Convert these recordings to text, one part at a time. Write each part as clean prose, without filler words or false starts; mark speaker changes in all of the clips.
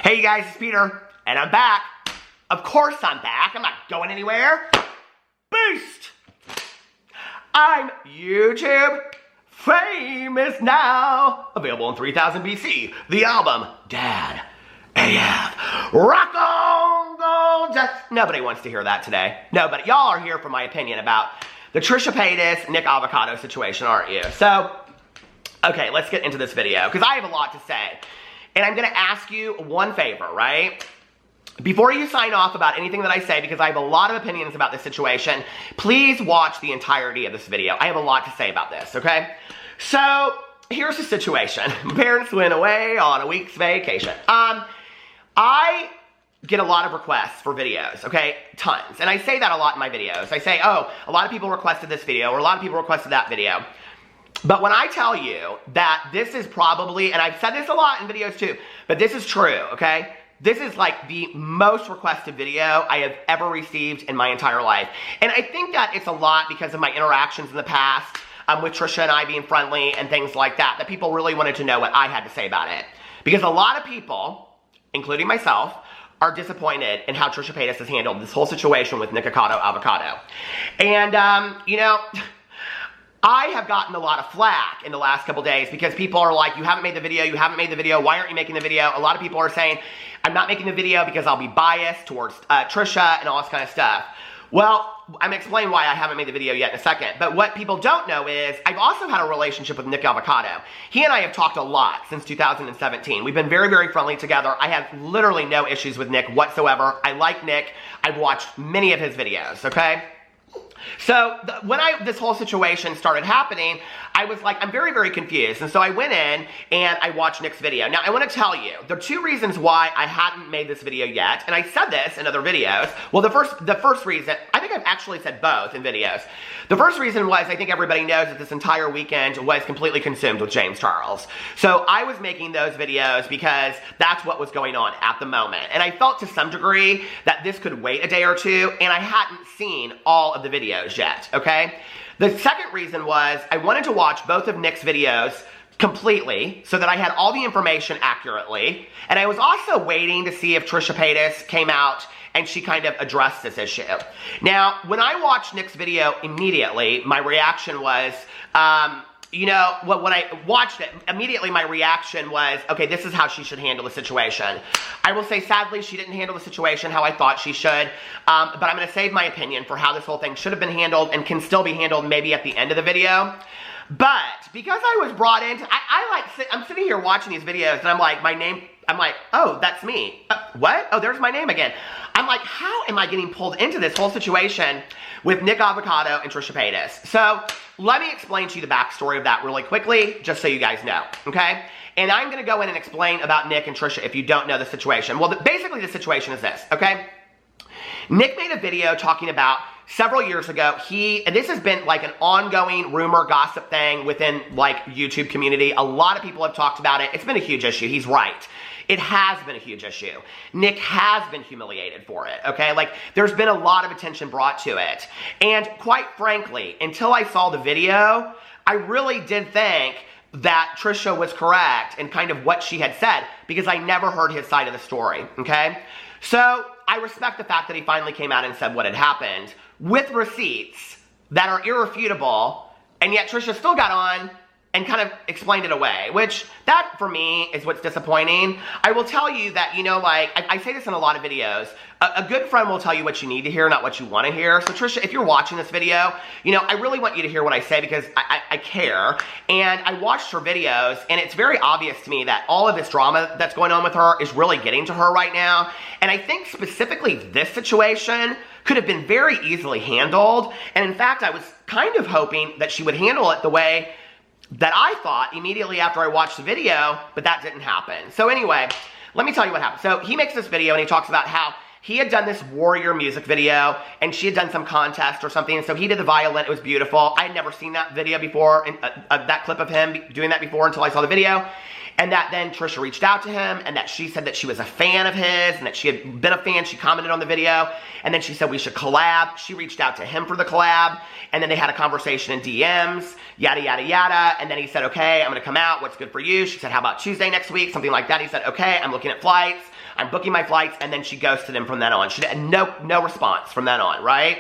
Speaker 1: Hey you guys, it's Peter, and I'm back. Of course I'm back. I'm not going anywhere. Boost! I'm YouTube famous now. Available in 3000 BC. The album, Dad AF. Rock on, gold dust. Nobody wants to hear that today. No, but y'all are here for my opinion about the Trisha Paytas Nick Avocado situation, aren't you? So, okay, let's get into this video, because I have a lot to say. And I'm going to ask you one favor, right? Before you sign off about anything that I say, because I have a lot of opinions about this situation, please watch the entirety of this video. I have a lot to say about this, okay? So, here's the situation. My parents went away on a week's vacation. I get a lot of requests for videos, okay? Tons. And I say that a lot in my videos. I say, oh, a lot of people requested this video, or a lot of people requested that video. But when I tell you that this is probably, and I've said this a lot in videos too, but this is true, okay? This is like the most requested video I have ever received in my entire life. And I think that it's a lot because of my interactions in the past with Trisha and I being friendly and things like that, that people really wanted to know what I had to say about it. Because a lot of people, including myself, are disappointed in how Trisha Paytas has handled this whole situation with Nikocado Avocado. And, you know, I have gotten a lot of flack in the last couple days because people are like, you haven't made the video, why aren't you making the video? A lot of people are saying, I'm not making the video because I'll be biased towards Trisha and all this kind of stuff. Well, I'm going to explain why I haven't made the video yet in a second. But what people don't know is, I've also had a relationship with Nick Avocado. He and I have talked a lot since 2017. We've been very, very friendly together. I have literally no issues with Nick whatsoever. I like Nick. I've watched many of his videos, okay? So, when this whole situation started happening, I was like, I'm very, very confused. And so I went in and I watched Nick's video. Now, I want to tell you, there are two reasons why I hadn't made this video yet. And I said this in other videos. Well, the first reason, I think I've actually said both in videos. The first reason was, I think everybody knows that this entire weekend was completely consumed with James Charles. So I was making those videos because that's what was going on at the moment. And I felt to some degree that this could wait a day or two, and I hadn't seen all of the videos yet, okay? The second reason was I wanted to watch both of Nick's videos completely so that I had all the information accurately. And I was also waiting to see if Trisha Paytas came out and she kind of addressed this issue. Now, when I watched Nick's video immediately, my reaction was, you know, when I watched it, immediately my reaction was, okay, this is how she should handle the situation. I will say, sadly, she didn't handle the situation how I thought she should, but I'm going to save my opinion for how this whole thing should have been handled and can still be handled maybe at the end of the video. But because I was brought into, I'm sitting here watching these videos and I'm like, I'm like, oh, that's me. What? Oh, there's my name again. I'm like, how am I getting pulled into this whole situation with Nick Avocado and Trisha Paytas? So let me explain to you the backstory of that really quickly, just so you guys know, okay? And I'm going to go in and explain about Nick and Trisha if you don't know the situation. Well, basically the situation is this, okay? Nick made a video talking about several years ago, and this has been like an ongoing rumor gossip thing within like YouTube community. A lot of people have talked about it. It's been a huge issue. He's right. It has been a huge issue. Nick has been humiliated for it, okay? Like, there's been a lot of attention brought to it. And quite frankly, until I saw the video, I really did think that Trisha was correct in kind of what she had said, because I never heard his side of the story, okay? So, I respect the fact that he finally came out and said what had happened, with receipts that are irrefutable, and yet Trisha still got on and kind of explained it away, which that for me is what's disappointing. I will tell you that, you know, like, I say this in a lot of videos, a good friend will tell you what you need to hear, not what you want to hear. So Trisha, if you're watching this video, you know, I really want you to hear what I say because I care. And I watched her videos, and it's very obvious to me that all of this drama that's going on with her is really getting to her right now. And I think specifically this situation could have been very easily handled. And in fact, I was kind of hoping that she would handle it the way that I thought immediately after I watched the video, but that didn't happen. So anyway, let me tell you what happened. So he makes this video and he talks about how he had done this warrior music video and she had done some contest or something, and so he did the violin. It was beautiful. I had never seen that video before, and that clip of him doing that before until I saw the video. And that then Trisha reached out to him, and that she said that she was a fan of his, and that she had been a fan. She commented on the video, and then she said we should collab. She reached out to him for the collab, and then they had a conversation in DMs, yada, yada, yada. And then he said, okay, I'm going to come out. What's good for you? She said, how about Tuesday next week? Something like that. He said, okay, I'm looking at flights. I'm booking my flights. And then she ghosted him from then on. She had no response from then on, right?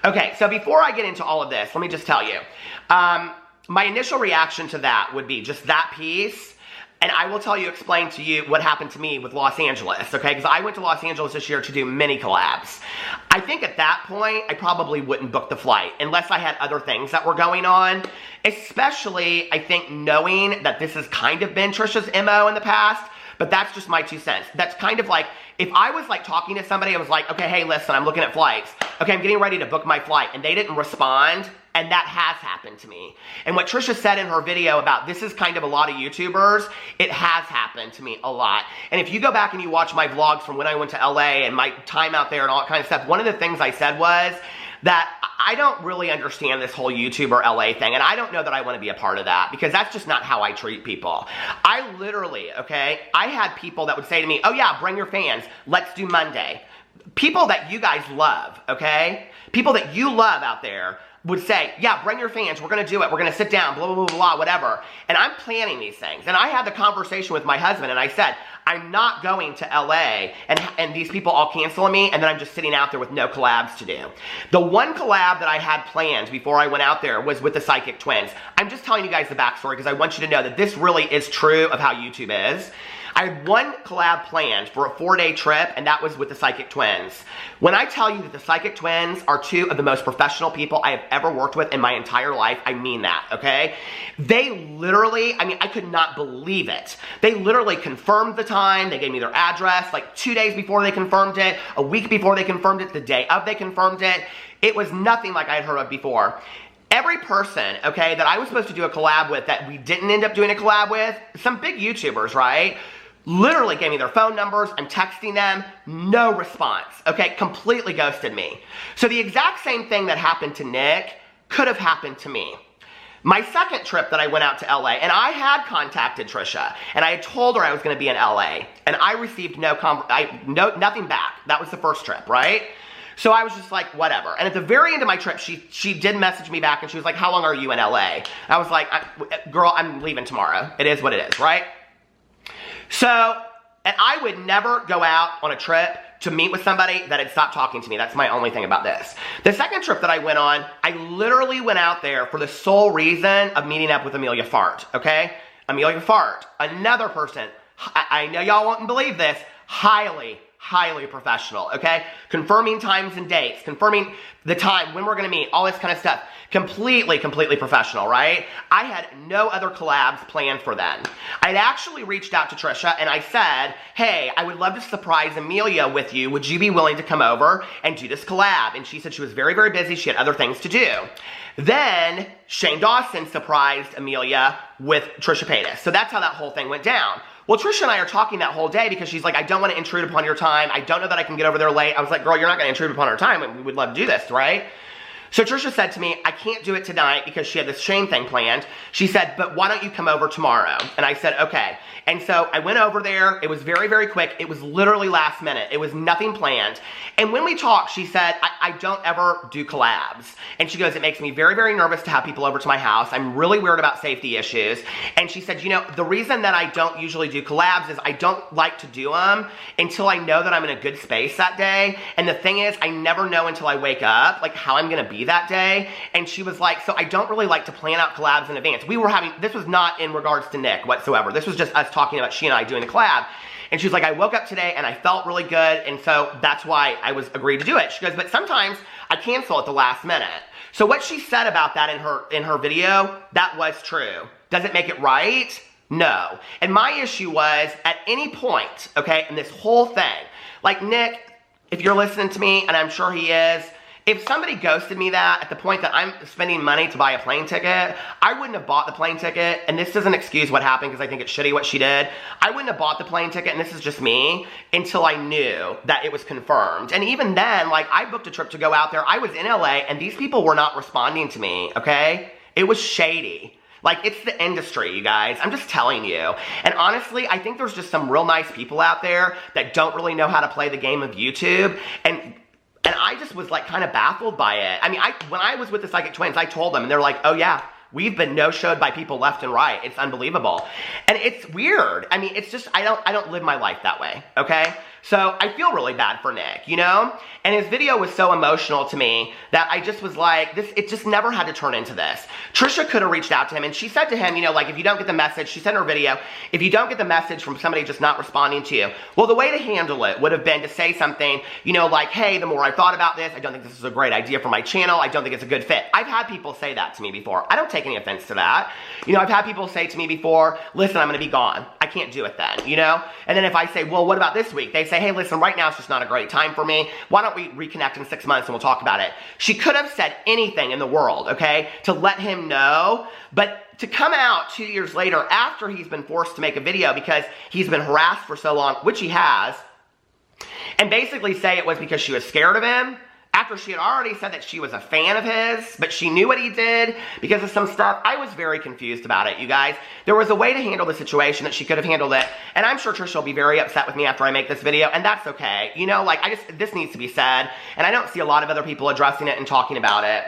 Speaker 1: Okay, so before I get into all of this, let me just tell you. My initial reaction to that would be just that piece. And I will explain to you what happened to me with Los Angeles, okay? Because I went to Los Angeles this year to do mini collabs. I think at that point, I probably wouldn't book the flight unless I had other things that were going on. Especially, I think, knowing that this has kind of been Trisha's MO in the past. But that's just my 2 cents. That's kind of like, if I was like talking to somebody, I was like, okay, hey, listen, I'm looking at flights. Okay, I'm getting ready to book my flight. And they didn't respond. And that has happened to me. And what Trisha said in her video about this is kind of a lot of YouTubers, it has happened to me a lot. And if you go back and you watch my vlogs from when I went to LA and my time out there and all that kind of stuff, one of the things I said was that I don't really understand this whole YouTuber LA thing. And I don't know that I want to be a part of that because that's just not how I treat people. I literally, okay, I had people that would say to me, oh yeah, bring your fans. Let's do Monday. People that you guys love, okay? People that you love out there would say, yeah, bring your fans, we're going to do it, we're going to sit down, blah, blah, blah, blah, whatever. And I'm planning these things. And I had the conversation with my husband, and I said, I'm not going to LA, and these people all canceling me, and then I'm just sitting out there with no collabs to do. The one collab that I had planned before I went out there was with the Psychic Twins. I'm just telling you guys the backstory because I want you to know that this really is true of how YouTube is. I had one collab planned for a 4-day trip, and that was with the Psychic Twins. When I tell you that the Psychic Twins are 2 of the most professional people I have ever worked with in my entire life, I mean that, okay? They literally, I mean, I could not believe it. They literally confirmed the time. They gave me their address like 2 days before they confirmed it, a week before they confirmed it, the day of they confirmed it. It was nothing like I had heard of before. Every person, okay, that I was supposed to do a collab with that we didn't end up doing a collab with, some big YouTubers, right? Literally gave me their phone numbers. I'm texting them. No response. Okay, completely ghosted me. So the exact same thing that happened to Nick could have happened to me. My second trip that I went out to LA, and I had contacted Trisha, and I had told her I was going to be in LA, and I received nothing back. That was the first trip, right? So I was just like, whatever. And at the very end of my trip, she did message me back, and she was like, how long are you in LA? I was like, girl, I'm leaving tomorrow. It is what it is, right? So, and I would never go out on a trip to meet with somebody that had stopped talking to me. That's my only thing about this. The second trip that I went on, I literally went out there for the sole reason of meeting up with Amelia Fart, okay? Amelia Fart, another person, I know y'all won't believe this, highly professional, okay? Confirming times and dates, confirming the time, when we're gonna meet, all this kind of stuff. Completely professional, right? I had no other collabs planned for then. I'd actually reached out to Trisha and I said, hey, I would love to surprise Amelia with you. Would you be willing to come over and do this collab? And she said she was very busy. She had other things to do. Then Shane Dawson surprised Amelia with Trisha Paytas. So that's how that whole thing went down. Well, Trisha and I are talking that whole day because she's like, I don't want to intrude upon your time. I don't know that I can get over there late. I was like, girl, you're not going to intrude upon our time. We would love to do this, right? So Trisha said to me, I can't do it tonight because she had this Shane thing planned. She said, but why don't you come over tomorrow? And I said, okay. And so I went over there. It was very quick. It was literally last minute. It was nothing planned. And when we talked, she said, I don't ever do collabs. And she goes, it makes me very nervous to have people over to my house. I'm really weird about safety issues. And she said, you know, the reason that I don't usually do collabs is I don't like to do them until I know that I'm in a good space that day. And the thing is, I never know until I wake up, like how I'm going to be that day. And she was like, so I don't really like to plan out collabs in advance. This was not in regards to Nick whatsoever. This was just us talking about she and I doing the collab. And she was like, I woke up today and I felt really good. And so that's why I was agreed to do it. She goes, but sometimes I cancel at the last minute. So what she said about that in her video, that was true. Does it make it right? No. And my issue was at any point, okay, in this whole thing, like Nick, if you're listening to me, and I'm sure he is, if somebody ghosted me that at the point that I'm spending money to buy a plane ticket, I wouldn't have bought the plane ticket, and this doesn't excuse what happened because I think it's shitty what she did. I wouldn't have bought the plane ticket, and this is just me, until I knew that it was confirmed. And even then, like, I booked a trip to go out there. I was in LA, and these people were not responding to me, okay? It was shady. Like, it's the industry, you guys. I'm just telling you. And honestly, I think there's just some real nice people out there that don't really know how to play the game of YouTube. And I just was like kind of baffled by it. I mean, when I was with the Psychic Twins, I told them, and they're like, oh yeah, we've been no-showed by people left and right. It's unbelievable. And it's weird. I mean, it's just, I don't live my life that way, okay? So I feel really bad for Nick, you know? And his video was so emotional to me that I just was like, it just never had to turn into this. Trisha could have reached out to him, and she said to him, you know, like, if you don't get the message, she sent her video, if you don't get the message from somebody just not responding to you, well, the way to handle it would have been to say something, you know, like, hey, the more I thought about this, I don't think this is a great idea for my channel, I don't think it's a good fit. I've had people say that to me before. I don't take any offense to that. You know, I've had people say to me before, listen, I'm going to be gone. I can't do it then, you know? And then if I say, well, what about this week? They say, hey, listen, right now it's just not a great time for me. Why don't we reconnect in 6 months and we'll talk about it? She could have said anything in the world, okay, to let him know, but to come out 2 years later after he's been forced to make a video because he's been harassed for so long, which he has, and basically say it was because she was scared of him, after she had already said that she was a fan of his, but she knew what he did because of some stuff. I was very confused about it, you guys. There was a way to handle the situation that she could have handled it, and I'm sure Trisha will be very upset with me after I make this video, and that's okay. You know, like, this needs to be said, and I don't see a lot of other people addressing it and talking about it.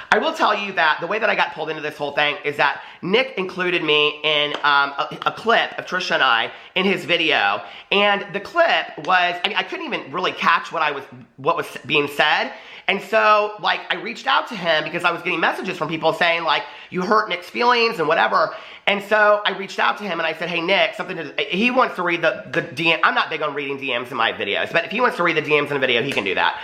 Speaker 1: I will tell you that the way that I got pulled into this whole thing is that Nick included me in a clip of Trisha and I in his video, and the clip was, I mean, I couldn't even really catch what was being said, and so, like, I reached out to him because I was getting messages from people saying, like, you hurt Nick's feelings and whatever, and so I reached out to him and I said, hey, Nick, he wants to read the DM. I'm not big on reading DMs in my videos, but if he wants to read the DMs in a video, he can do that.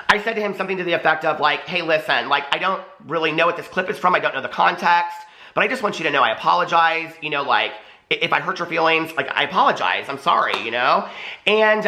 Speaker 1: I said to him something to the effect of, like, hey, listen, like, I don't really know what this clip is from. I don't know the context, but I just want you to know I apologize. You know, like, if I hurt your feelings, like, I apologize. I'm sorry, you know? And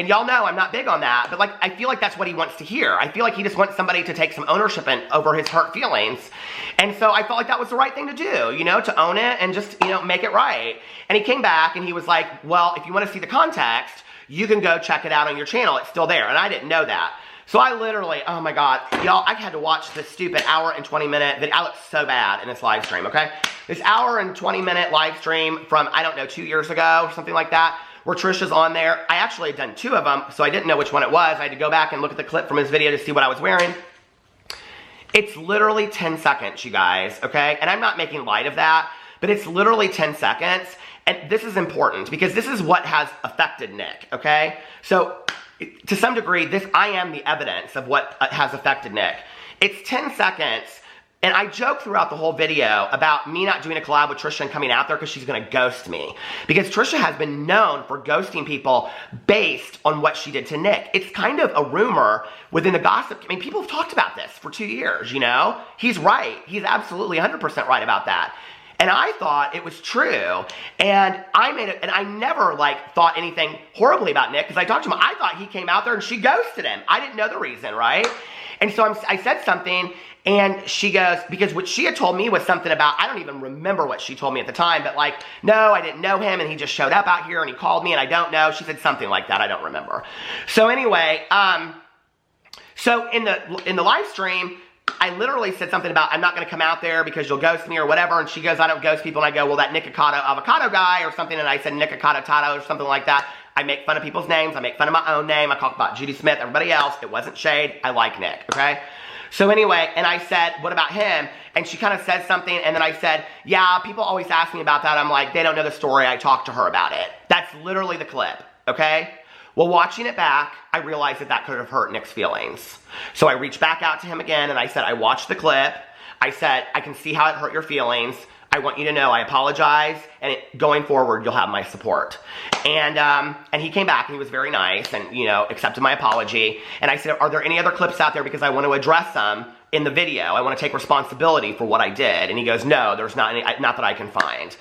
Speaker 1: y'all know I'm not big on that, but, like, I feel like that's what he wants to hear. I feel like he just wants somebody to take some ownership over his hurt feelings. And so I felt like that was the right thing to do, you know, to own it and just, you know, make it right. And he came back and he was like, well, if you want to see the context, you can go check it out on your channel. It's still there. And I didn't know that. So I literally, oh my God, y'all, I had to watch this stupid hour and 20-minute video. I look so bad in this live stream, okay? This hour and 20-minute live stream from, I don't know, 2 years ago or something like that, where Trisha's on there. I actually had done 2 of them, so I didn't know which one it was. I had to go back and look at the clip from his video to see what I was wearing. It's literally 10 seconds, you guys, okay? And I'm not making light of that, but it's literally 10 seconds. And this is important because this is what has affected Nick, okay? So, to some degree, I am the evidence of what has affected Nick. It's 10 seconds, and I joke throughout the whole video about me not doing a collab with Trisha and coming out there because she's going to ghost me. Because Trisha has been known for ghosting people based on what she did to Nick. It's kind of a rumor within the gossip. I mean, people have talked about this for 2 years, you know? He's right. He's absolutely 100% right about that. And I thought it was true, and I never, like, thought anything horribly about Nick, because I talked to him, I thought he came out there and she ghosted him. I didn't know the reason, right? And so I said something, and she goes, because what she had told me was something about, I don't even remember what she told me at the time, but like, no, I didn't know him, and he just showed up out here, and he called me, and I don't know. She said something like that, I don't remember. So anyway, so in the live stream, I literally said something about, I'm not going to come out there because you'll ghost me or whatever, and she goes, I don't ghost people, and I go, well, that Nikocado Avocado guy or something, and I said Nikocado Tato or something like that. I make fun of people's names, I make fun of my own name, I talk about Judy Smith, everybody else, it wasn't shade, I like Nick, okay? So anyway, and I said, what about him? And she kind of said something, and then I said, yeah, people always ask me about that. I'm like, they don't know the story, I talked to her about it. That's literally the clip, okay? Well, watching it back, I realized that could have hurt Nick's feelings. So I reached back out to him again, and I said, I watched the clip. I said, I can see how it hurt your feelings. I want you to know I apologize, and going forward, you'll have my support. And he came back, and he was very nice, and, you know, accepted my apology. And I said, are there any other clips out there, because I want to address them in the video. I want to take responsibility for what I did. And he goes, no, there's not any, not that I can find.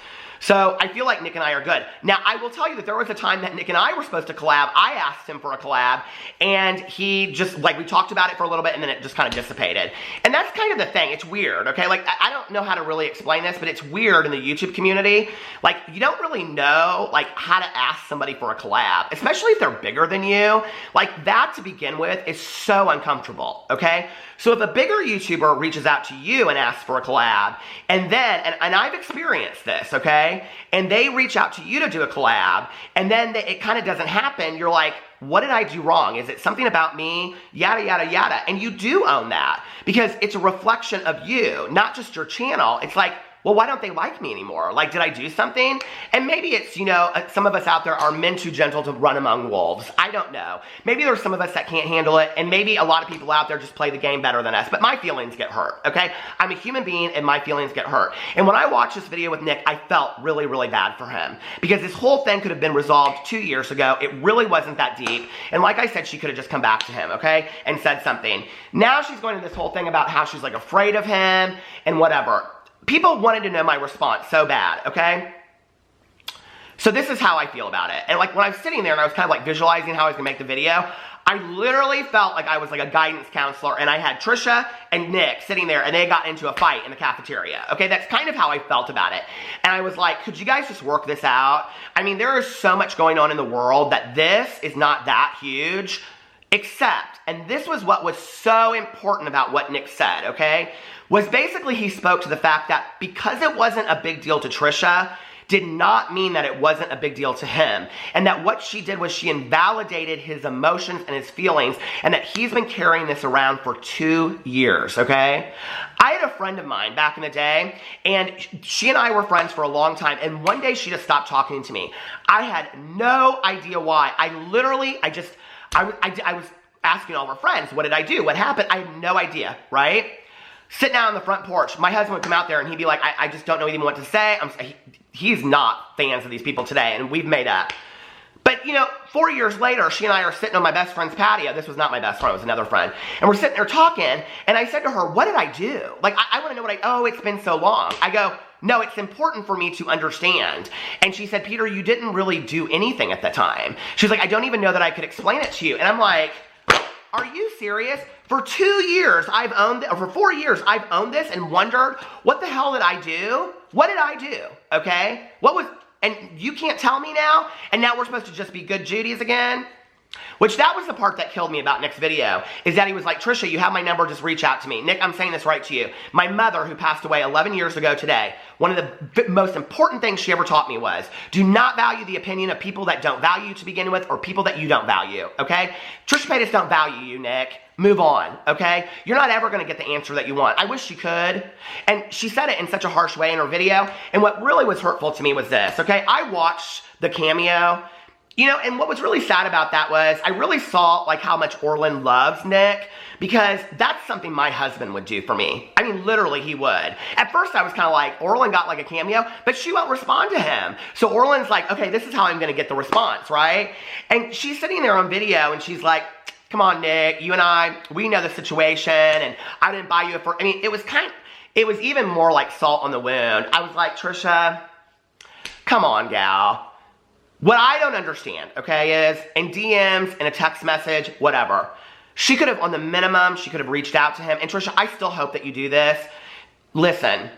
Speaker 1: So I feel like Nick and I are good. Now, I will tell you that there was a time that Nick and I were supposed to collab. I asked him for a collab, and he just, like, we talked about it for a little bit, and then it just kind of dissipated. And that's kind of the thing. It's weird, okay? Like, I don't know how to really explain this, but it's weird in the YouTube community. Like, you don't really know, like, how to ask somebody for a collab, especially if they're bigger than you. Like, that to begin with is so uncomfortable, okay? So if a bigger YouTuber reaches out to you and asks for a collab, and then, and I've experienced this, okay? And they reach out to you to do a collab, and then it kind of doesn't happen, you're like, what did I do wrong? Is it something about me? Yada, yada, yada. And you do own that, because it's a reflection of you, not just your channel. It's like, well, why don't they like me anymore? Like, did I do something? And maybe it's, you know, some of us out there are men too gentle to run among wolves. I don't know. Maybe there's some of us that can't handle it, and maybe a lot of people out there just play the game better than us, but my feelings get hurt, okay? I'm a human being, and my feelings get hurt. And when I watched this video with Nick, I felt really, really bad for him, because this whole thing could have been resolved 2 years ago. It really wasn't that deep, and like I said, she could have just come back to him, okay, and said something. Now she's going into this whole thing about how she's, like, afraid of him, and whatever. People wanted to know my response so bad, okay? So this is how I feel about it. And like when I was sitting there and I was kind of like visualizing how I was gonna make the video, I literally felt like I was like a guidance counselor, and I had Trisha and Nick sitting there, and they got into a fight in the cafeteria. Okay, that's kind of how I felt about it. And I was like, could you guys just work this out? I mean, there is so much going on in the world that this is not that huge, except, and this was what was so important about what Nick said, okay? Was basically he spoke to the fact that because it wasn't a big deal to Trisha, did not mean that it wasn't a big deal to him. And that what she did was she invalidated his emotions and his feelings, and that he's been carrying this around for 2 years, okay? I had a friend of mine back in the day, and she and I were friends for a long time, and one day she just stopped talking to me. I had no idea why. I was asking all of her friends, what did I do? What happened? I had no idea, right? Sitting out on the front porch, my husband would come out there and he'd be like, I just don't know even what to say. He's not fans of these people today, and we've made up. But, you know, 4 years later, she and I are sitting on my best friend's patio. This was not my best friend, it was another friend. And we're sitting there talking, and I said to her, what did I do? Like, I want to know oh, it's been so long. I go, no, it's important for me to understand. And she said, Peter, you didn't really do anything at the time. She's like, I don't even know that I could explain it to you. And I'm like, are you serious? For 2 years, for 4 years, I've owned this and wondered, what the hell did I do? What did I do? Okay? And you can't tell me now? And now we're supposed to just be good Judies again? Which that was the part that killed me about Nick's video, is that he was like, Trisha, you have my number, just reach out to me. Nick, I'm saying this right to you. My mother, who passed away 11 years ago today, one of the most important things she ever taught me was, do not value the opinion of people that don't value you to begin with, or people that you don't value, okay? Trisha Paytas don't value you, Nick. Move on, okay? You're not ever gonna get the answer that you want. I wish she could. And she said it in such a harsh way in her video, and what really was hurtful to me was this, okay? I watched the cameo. You know, and what was really sad about that was I really saw like how much Orlin loves Nick, because that's something my husband would do for me. I mean, literally he would. At first I was kind of like, Orlin got like a cameo, but she won't respond to him. So Orlin's like, okay, this is how I'm going to get the response, right? And she's sitting there on video and she's like, come on, Nick, you and I, we know the situation, and I didn't buy you I mean, it was even more like salt on the wound. I was like, Trisha, come on, gal. What I don't understand, okay, is in DMs, in a text message, whatever, she could have, on the minimum, she could have reached out to him. And Trisha, I still hope that you do this. Listen,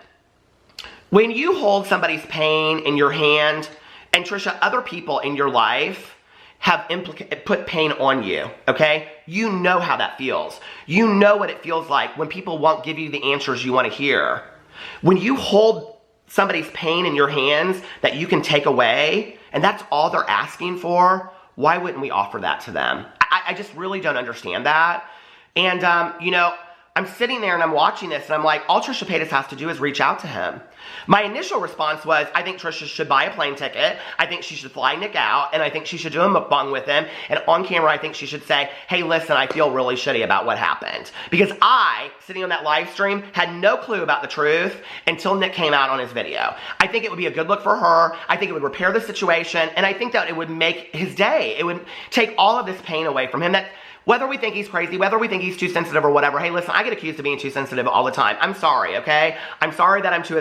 Speaker 1: when you hold somebody's pain in your hand, and Trisha, other people in your life have put pain on you, okay? You know how that feels. You know what it feels like when people won't give you the answers you want to hear. When you hold somebody's pain in your hands that you can take away, and that's all they're asking for, why wouldn't we offer that to them? I just really don't understand that. And, you know, I'm sitting there and I'm watching this and I'm like, all Trisha Paytas has to do is reach out to him. My initial response was, I think Trisha should buy a plane ticket. I think she should fly Nick out, and I think she should do a mukbang with him. And on camera, I think she should say, hey, listen, I feel really shitty about what happened. Because I, sitting on that live stream, had no clue about the truth until Nick came out on his video. I think it would be a good look for her. I think it would repair the situation. And I think that it would make his day. It would take all of this pain away from him. That Whether we think he's crazy, whether we think he's too sensitive or whatever, hey, listen, I get accused of being too sensitive all the time. I'm sorry, okay? I'm sorry that I'm too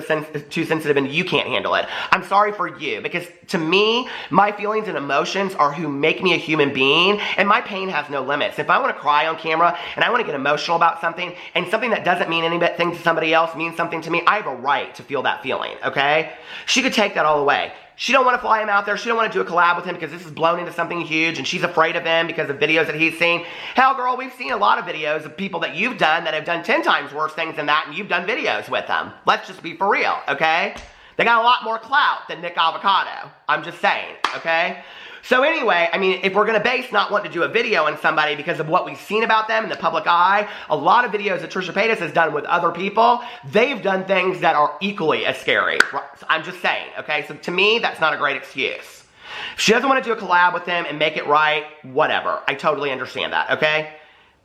Speaker 1: sensitive and you can't handle it. I'm sorry for you, because to me, my feelings and emotions are who make me a human being, and my pain has no limits. If I want to cry on camera and I want to get emotional about something, and something that doesn't mean anything to somebody else means something to me, I have a right to feel that feeling, okay? She could take that all away. She don't want to fly him out there. She don't want to do a collab with him because this is blown into something huge, and she's afraid of him because of videos that he's seen. Hell, girl, we've seen a lot of videos of people that you've done that have done 10 times worse things than that, and you've done videos with them. Let's just be for real, okay? They got a lot more clout than Nick Avocado. I'm just saying, okay? So anyway, I mean, if we're going to base not wanting to do a video on somebody because of what we've seen about them in the public eye, a lot of videos that Trisha Paytas has done with other people, they've done things that are equally as scary. I'm just saying, okay? So to me, that's not a great excuse. If she doesn't want to do a collab with him and make it right, whatever. I totally understand that, okay?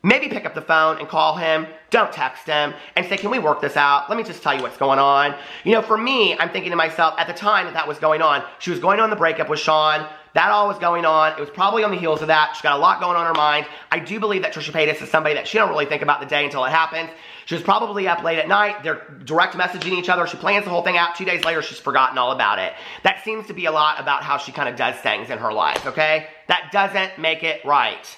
Speaker 1: Maybe pick up the phone and call him. Don't text him and say, can we work this out? Let me just tell you what's going on. You know, for me, I'm thinking to myself, at the time that was going on, she was going on the breakup with Sean. That all was going on. It was probably on the heels of that. She's got a lot going on in her mind. I do believe that Trisha Paytas is somebody that she don't really think about the day until it happens. She was probably up late at night. They're direct messaging each other. She plans the whole thing out. 2 days later, she's forgotten all about it. That seems to be a lot about how she kind of does things in her life, okay? That doesn't make it right.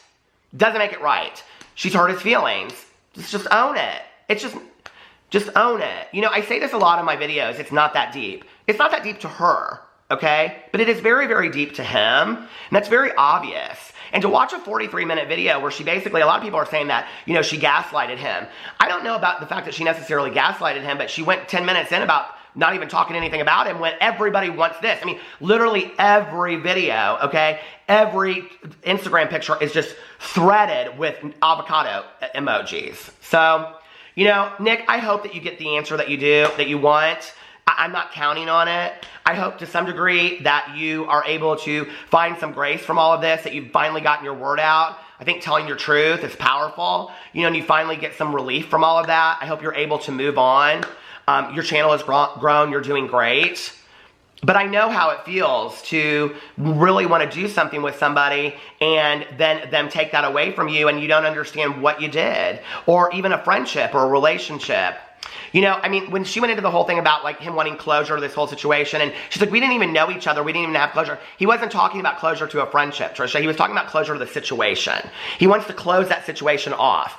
Speaker 1: Doesn't make it right. She's hurt his feelings. Just own it. It's just own it. You know, I say this a lot in my videos. It's not that deep. It's not that deep to her, okay? But it is very, very deep to him, and that's very obvious. And to watch a 43-minute video where she basically, a lot of people are saying that, you know, she gaslighted him. I don't know about the fact that she necessarily gaslighted him, but she went 10 minutes in about not even talking anything about him when everybody wants this. I mean, literally every video, okay, every Instagram picture is just threaded with avocado emojis. So, you know, Nick, I hope that you get the answer that you want. I'm not counting on it. I hope to some degree that you are able to find some grace from all of this, that you've finally gotten your word out. I think telling your truth is powerful, you know, and you finally get some relief from all of that. I hope you're able to move on. Your channel has grown. You're doing great. But I know how it feels to really want to do something with somebody and then them take that away from you and you don't understand what you did, or even a friendship or a relationship. You know, I mean, when she went into the whole thing about, like, him wanting closure to this whole situation, and she's like, we didn't even know each other, we didn't even have closure. He wasn't talking about closure to a friendship, Trisha. He was talking about closure to the situation. He wants to close that situation off.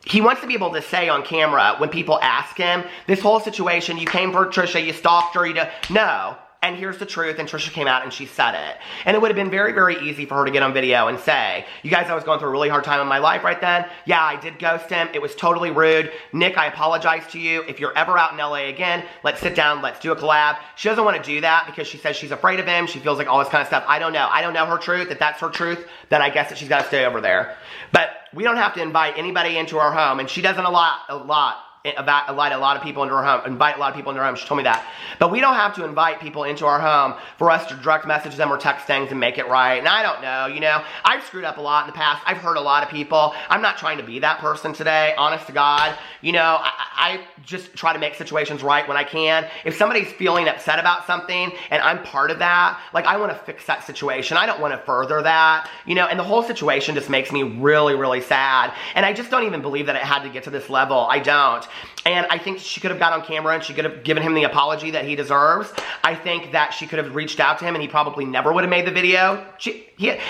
Speaker 1: He wants to be able to say on camera, when people ask him, this whole situation, you came for Trisha, you stalked her, no. And here's the truth, and Trisha came out and she said it. And it would have been very, very easy for her to get on video and say, you guys, I was going through a really hard time in my life right then. Yeah, I did ghost him. It was totally rude. Nick, I apologize to you. If you're ever out in LA again, let's sit down, let's do a collab. She doesn't want to do that because she says she's afraid of him. She feels like all this kind of stuff. I don't know. I don't know her truth. If that's her truth, then I guess that she's got to stay over there. But we don't have to invite anybody into our home, and she doesn't invite a lot of people into her home. She told me that. But we don't have to invite people into our home for us to direct message them or text things and make it right. And I don't know, you know, I've screwed up a lot in the past. I've hurt a lot of people. I'm not trying to be that person today, honest to God. You know, I just try to make situations right when I can. If somebody's feeling upset about something and I'm part of that, like, I want to fix that situation. I don't want to further that, you know, and the whole situation just makes me really, really sad. And I just don't even believe that it had to get to this level. I don't. And I think she could have got on camera and she could have given him the apology that he deserves. I think that she could have reached out to him and he probably never would have made the video.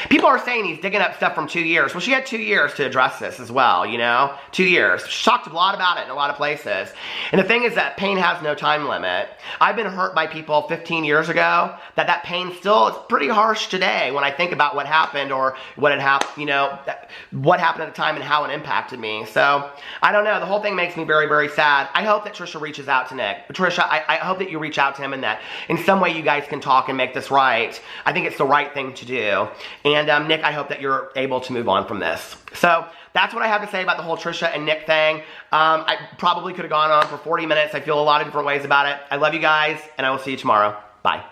Speaker 1: People are saying he's digging up stuff from 2 years. Well, she had 2 years to address this as well, you know? 2 years. She talked a lot about it in a lot of places. And the thing is that pain has no time limit. I've been hurt by people 15 years ago. That pain still is pretty harsh today when I think about what happened or what had happened, you know, what happened at the time and how it impacted me. So, I don't know. The whole thing makes me very, very sad. I hope that Trisha reaches out to Nick. But Trisha, I hope that you reach out to him and that in some way you guys can talk and make this right. I think it's the right thing to do. And Nick, I hope that you're able to move on from this. So that's what I have to say about the whole Trisha and Nick thing. I probably could have gone on for 40 minutes. I feel a lot of different ways about it. I love you guys, and I will see you tomorrow. Bye.